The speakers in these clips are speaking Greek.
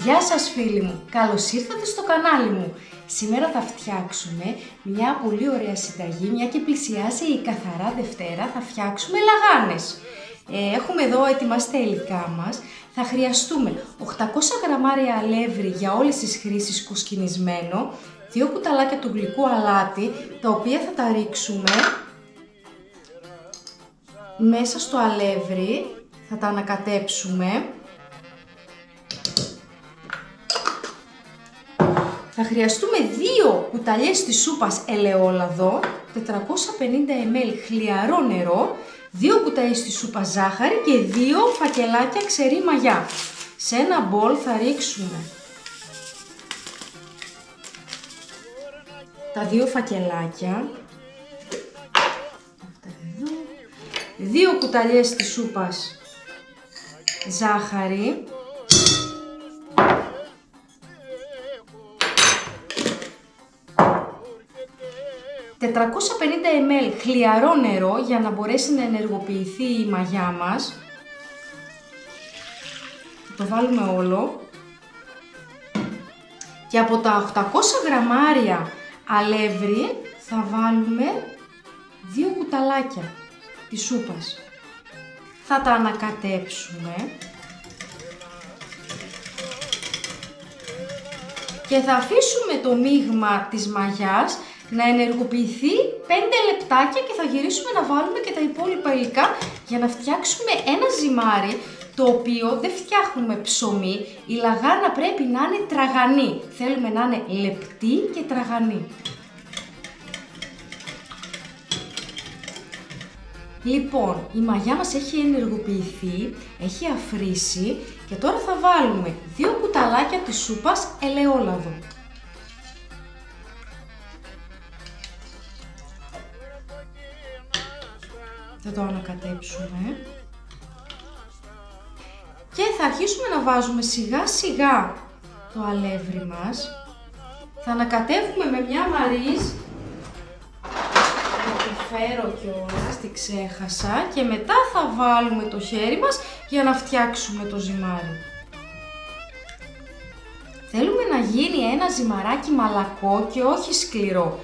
Γεια σας φίλοι μου, καλώς ήρθατε στο κανάλι μου. Σήμερα θα φτιάξουμε μια πολύ ωραία συνταγή, μια και πλησιάζει η Καθαρά Δευτέρα, θα φτιάξουμε λαγάνες. Έχουμε εδώ ετοιμάσει τα υλικά μας. Θα χρειαστούμε 800 γραμμάρια αλεύρι για όλες τις χρήσεις κοσκινισμένο, 2 κουταλάκια του γλυκού αλάτι, τα οποία θα τα ρίξουμε μέσα στο αλεύρι, θα τα ανακατέψουμε. Θα χρειαστούμε 2 κουταλιές της σούπας ελαιόλαδο, 450 ml χλιαρό νερό, 2 κουταλιές της σούπας ζάχαρη και 2 φακελάκια ξερή μαγιά. Σε ένα μπολ θα ρίξουμε τα 2 φακελάκια, 2 κουταλιές της σούπας ζάχαρη, 450 ml χλιαρό νερό για να μπορέσει να ενεργοποιηθεί η μαγιά μας. Θα το βάλουμε όλο. Και από τα 800 γραμμάρια αλεύρι θα βάλουμε 2 κουταλάκια της σούπας. Θα τα ανακατέψουμε. Και θα αφήσουμε το μείγμα της μαγιάς να ενεργοποιηθεί 5 λεπτάκια και θα γυρίσουμε να βάλουμε και τα υπόλοιπα υλικά για να φτιάξουμε ένα ζυμάρι, το οποίο δεν φτιάχνουμε ψωμί. Η λαγάνα πρέπει να είναι τραγανή. Θέλουμε να είναι λεπτή και τραγανή. Λοιπόν, η μαγιά μας έχει ενεργοποιηθεί, έχει αφρίσει και τώρα θα βάλουμε 2 κουταλάκια της σούπας ελαιόλαδο. Θα το ανακατέψουμε και θα αρχίσουμε να βάζουμε σιγά σιγά το αλεύρι μας. Θα ανακατεύουμε με μια μαρίζ, θα το φέρω κιόλας, τη ξέχασα, και μετά θα βάλουμε το χέρι μας για να φτιάξουμε το ζυμάρι. Θέλουμε να γίνει ένα ζυμαράκι μαλακό και όχι σκληρό,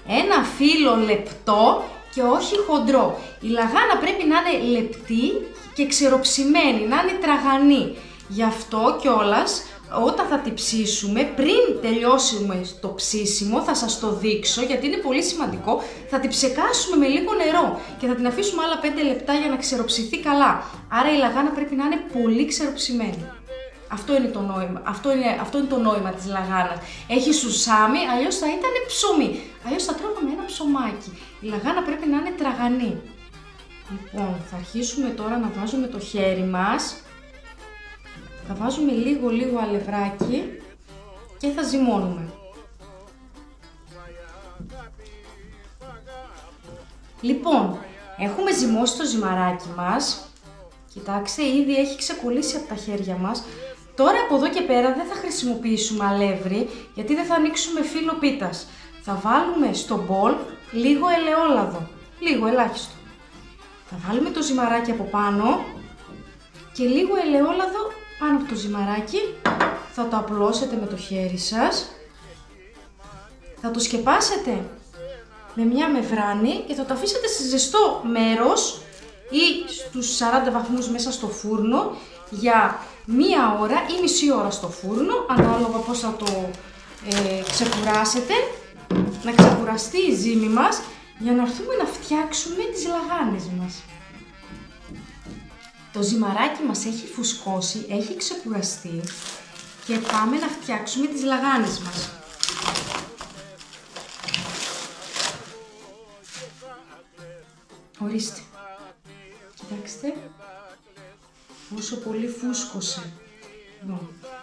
ένα φύλλο λεπτό και όχι χοντρό. Η λαγάνα πρέπει να είναι λεπτή και ξεροψημένη, να είναι τραγανή. Γι' αυτό κιόλας όταν θα τη ψήσουμε, πριν τελειώσουμε το ψήσιμο, θα σας το δείξω γιατί είναι πολύ σημαντικό, θα τη ψεκάσουμε με λίγο νερό και θα την αφήσουμε άλλα 5 λεπτά για να ξεροψηθεί καλά. Άρα η λαγάνα πρέπει να είναι πολύ ξεροψημένη. Αυτό είναι το νόημα της λαγάνας. Έχει σουσάμι, αλλιώς θα ήταν ψωμί. Αλλιώς θα τρώγαμε ένα ψωμάκι. Η λαγάνα πρέπει να είναι τραγανή. Λοιπόν, θα αρχίσουμε τώρα να βάζουμε το χέρι μας. Θα βάζουμε λίγο αλευράκι και θα ζυμώνουμε. Λοιπόν, έχουμε ζυμώσει το ζυμαράκι μας. Κοιτάξτε, ήδη έχει ξεκολλήσει από τα χέρια μας. Τώρα από εδώ και πέρα δεν θα χρησιμοποιήσουμε αλεύρι, γιατί δεν θα ανοίξουμε φύλλο πίτας. Θα βάλουμε στο μπολ λίγο ελαιόλαδο, λίγο ελάχιστο. Θα βάλουμε το ζυμαράκι από πάνω και λίγο ελαιόλαδο πάνω από το ζυμαράκι. Θα το απλώσετε με το χέρι σας. Θα το σκεπάσετε με μια μεβράνη και θα το αφήσετε σε ζεστό μέρος ή στους 40 βαθμούς μέσα στο φούρνο για 1 ώρα ή μισή ώρα στο φούρνο, ανάλογα πώς θα το ξεκουράσετε, να ξεκουραστεί η ζύμη μας για να έρθουμε να φτιάξουμε τις λαγάνες μας. Το ζυμαράκι μας έχει φουσκώσει, έχει ξεκουραστεί και πάμε να φτιάξουμε τις λαγάνες μας. Ορίστε. Κοιτάξτε, όσο πολύ φούσκωσε.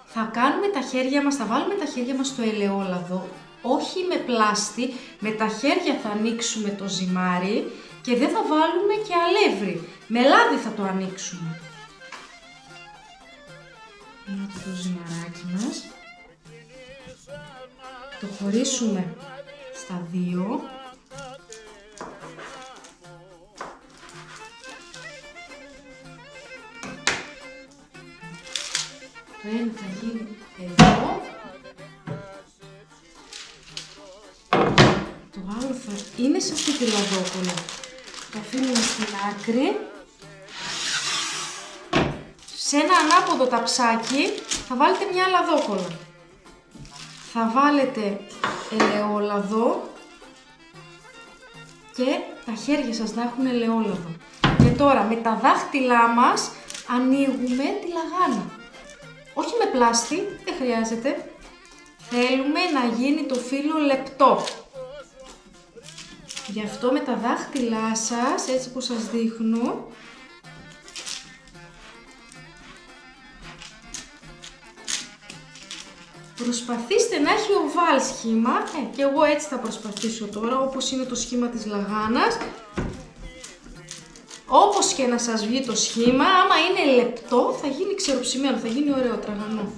Θα κάνουμε τα χέρια μας, θα βάλουμε τα χέρια μας στο ελαιόλαδο, όχι με πλάστη, με τα χέρια θα ανοίξουμε το ζυμάρι και δεν θα βάλουμε και αλεύρι, με λάδι θα το ανοίξουμε. Το ζυμαράκι μας, το χωρίσουμε στα 2. Το ένα θα γίνει εδώ θα είναι σε αυτή τη λαδόκολλα. Το αφήνουμε στην άκρη. Σε ένα ανάποδο ταψάκι θα βάλετε μια λαδόκολλα. Θα βάλετε ελαιόλαδο και τα χέρια σας να έχουν ελαιόλαδο. Και τώρα με τα δάχτυλά μας ανοίγουμε τη λαγάνα. Όχι με πλάστη, δεν χρειάζεται. Θέλουμε να γίνει το φύλλο λεπτό. Γι' αυτό με τα δάχτυλά σας, έτσι που σας δείχνω, προσπαθήστε να έχει οβάλ σχήμα, και εγώ έτσι θα προσπαθήσω τώρα, όπως είναι το σχήμα της λαγάνας. Όπως και να σας βγει το σχήμα, άμα είναι λεπτό θα γίνει ξεροψημένο, θα γίνει ωραίο τραγανό.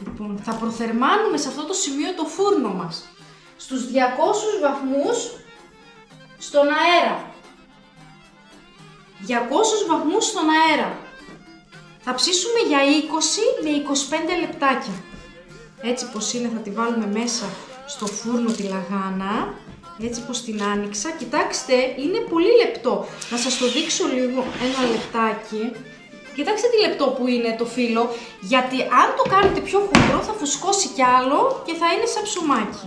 Λοιπόν, θα προθερμάνουμε σε αυτό το σημείο το φούρνο μας στους 200 βαθμούς στον αέρα. 200 βαθμούς στον αέρα. Θα ψήσουμε για 20 με 25 λεπτάκια. Έτσι πως είναι θα τη βάλουμε μέσα στο φούρνο τη λαγάνα. Έτσι πως την άνοιξα. Κοιτάξτε, είναι πολύ λεπτό. Να σας το δείξω λίγο, ένα λεπτάκι. Κοιτάξτε τι λεπτό που είναι το φύλλο, γιατί αν το κάνετε πιο χοντρό θα φουσκώσει κι άλλο και θα είναι σαν ψωμάκι.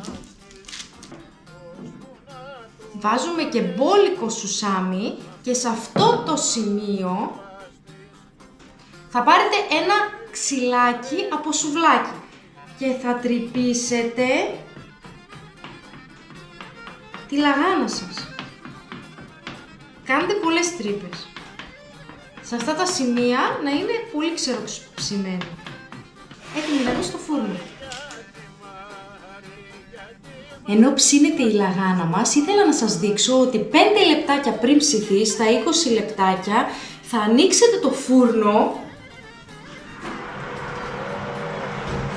Βάζουμε και μπόλικο σουσάμι και σε αυτό το σημείο θα πάρετε ένα ξυλάκι από σουβλάκι και θα τρυπήσετε τη λαγάνα σας. Κάντε πολλές τρύπες. Σε αυτά τα σημεία να είναι πολύ ξεροψημένο. Έτοιμη να μπει στο φούρνο. Ενώ ψήνεται η λαγάνα μας, ήθελα να σας δείξω ότι 5 λεπτάκια πριν ψηθεί, στα 20 λεπτάκια, θα ανοίξετε το φούρνο.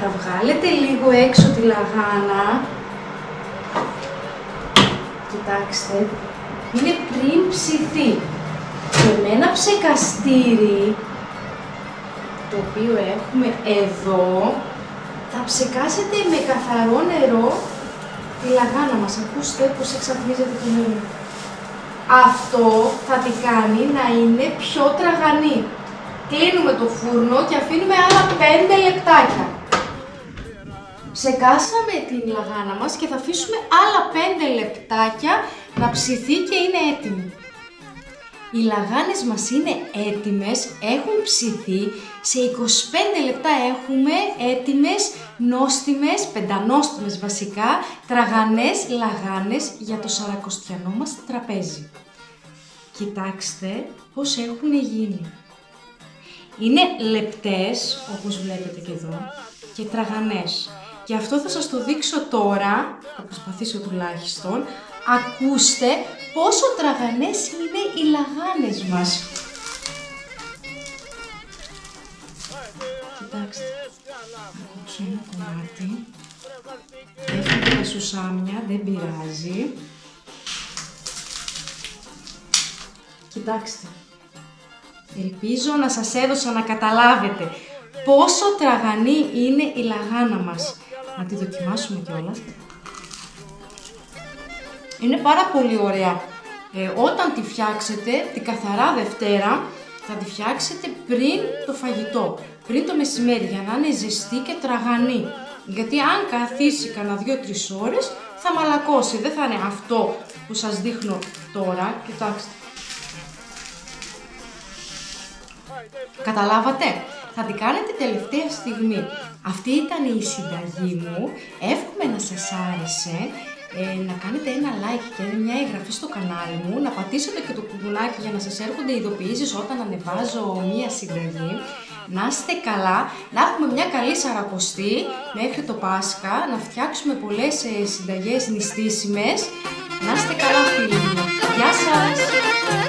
Θα βγάλετε λίγο έξω τη λαγάνα. Κοιτάξτε, είναι πριν ψηθεί. Και με ένα ψεκαστήρι, το οποίο έχουμε εδώ, θα ψεκάσετε με καθαρό νερό τη λαγάνα μας. Ακούστε πως εξαφνίζεται το νερό. Αυτό θα τη κάνει να είναι πιο τραγανή. Κλείνουμε το φούρνο και αφήνουμε άλλα 5 λεπτάκια. Ψεκάσαμε την λαγάνα μας και θα αφήσουμε άλλα 5 λεπτάκια να ψηθεί και είναι έτοιμη. Οι λαγάνες μας είναι έτοιμες, έχουν ψηθεί, σε 25 λεπτά έχουμε έτοιμες, νόστιμες, πεντανόστιμες βασικά, τραγανές λαγάνες για το σαρακοστιανό μας τραπέζι. Κοιτάξτε πώς έχουν γίνει. Είναι λεπτές, όπως βλέπετε και εδώ, και τραγανές. Και αυτό θα σας το δείξω τώρα, θα προσπαθήσω τουλάχιστον. Ακούστε πόσο τραγανές είναι οι λαγάνες μας. Κοιτάξτε, θα κόψω ένα κομμάτι. Έχουν και τα σουσάμια, δεν πειράζει. Κοιτάξτε, ελπίζω να σας έδωσα να καταλάβετε πόσο τραγανή είναι η λαγάνα μας. Να τη δοκιμάσουμε κιόλας. Είναι πάρα πολύ ωραία. Όταν τη φτιάξετε, την καθαρά Δευτέρα, θα τη φτιάξετε πριν το φαγητό, πριν το μεσημέρι, για να είναι ζεστή και τραγανή. Γιατί αν καθίσει κανένα 2-3 ώρες, θα μαλακώσει. Δεν θα είναι αυτό που σας δείχνω τώρα. Κοιτάξτε. Καταλάβατε? Θα την κάνετε τελευταία στιγμή. Αυτή ήταν η συνταγή μου. Εύχομαι να σας άρεσε. Να κάνετε ένα like και μια εγγραφή στο κανάλι μου, να πατήσετε και το κουμπουλάκι για να σας έρχονται ειδοποιήσεις όταν ανεβάζω μια συνταγή. Να είστε καλά, να έχουμε μια καλή Σαρακοστή μέχρι το Πάσχα, να φτιάξουμε πολλές συνταγές νηστίσιμες. Να είστε καλά φίλοι μου. Γεια σας!